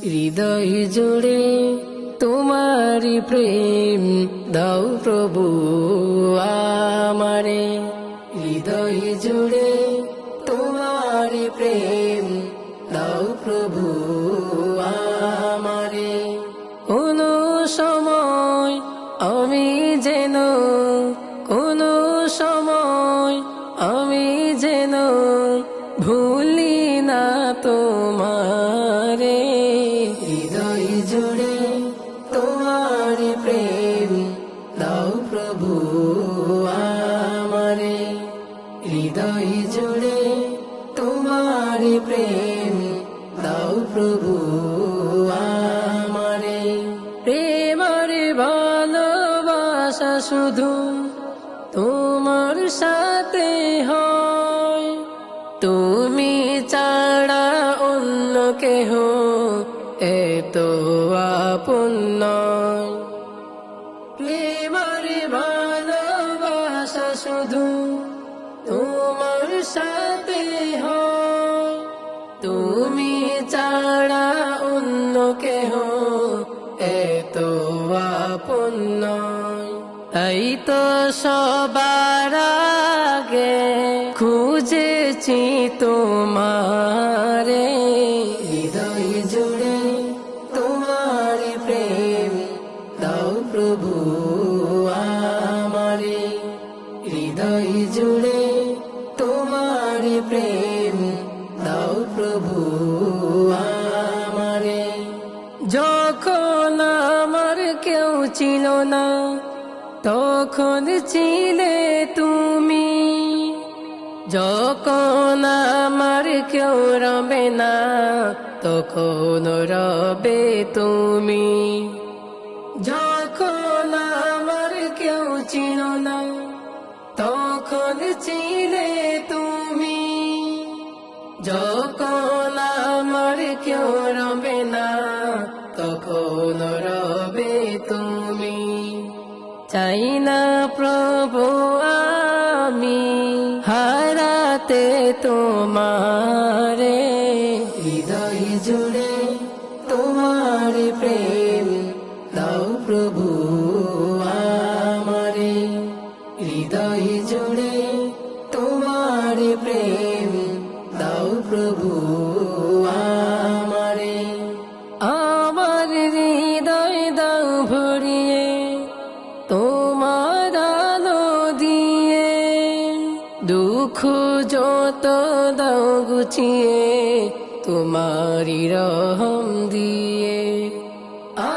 হৃদয় জুড়ে তোমারি প্রেম দাও প্রভু আমারে, হৃদয় জুড়ে তোমারি প্রেম দাও প্রভু আমারে। কোনো সময় আমি যেন, কোনো সময় আমি যেন ভুলি না তোমারে, হৃদয় জুড়ে তোমারি প্রেম দাও প্রভু আমারে, হৃদয় জুড়ে তোমারি প্রেম দাও প্রভু আমারে। প্রেমের ভালোবাসা শুধু তোমার সাথে হয়, তুমি ছাড়া অন্য কেহ এত আপন নয়। প্রেমের ভালোবাসা শুধু তোমার সাথে হয়, তুমি ছাড়া অন্য কেহ এত আপন নয়। তাই তো সবার আগে খুঁজেছি তোমারে, হৃদয় জুড়ে তোমার প্রেম দাও প্রভু আমারে, হৃদয় জুড়ে তোমার প্রেম দাও প্রভু আমারে। যখন আমার কেউ ছিল না তখন ছিলে তুমি, যখন আমার কেউ রবে না তখন রবে তুমি, যখন আমার কেউ ছিল না তখন ছিলে তুমি, যখন আমার কেউ রবে না তখন রবে তুমি। চাই না প্রভু আমি হারাতে তোমারে, হৃদয় জুড়ে তোমার প্রেম দাও প্রভু আমারে, হৃদয় জুড়ে তোমার প্রেম দাও প্রভু আমারে। আমার হৃদয় দাও ভরিয়ে তোমার আলো দিয়ে, দুঃখ যত দাও গুছিয়ে তোমারি রহম দিয়ে।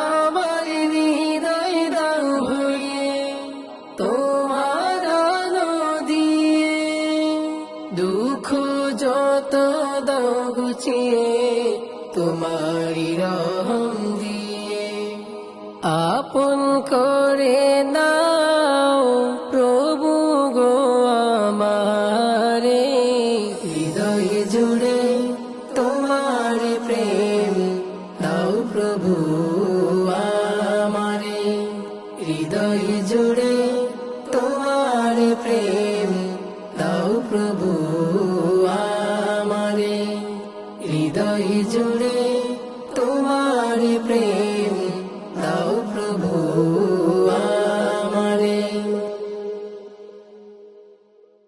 আমার হৃদয় দাও ভরিয়ে তোমার আলো দিয়ে, দুঃখ যত দাও গুছিয়ে তোমারি রহম দিয়ে। আপন করে নাও প্রভু গো আমারে, হৃদয় জুড়ে তোমার প্রেম দাও প্রভু আমারে, হৃদয় জুড়ে তোমার প্রেম দাও প্রভু আমারে, হৃদয় জুড়ে তোমার প্রেম দাও প্রভু।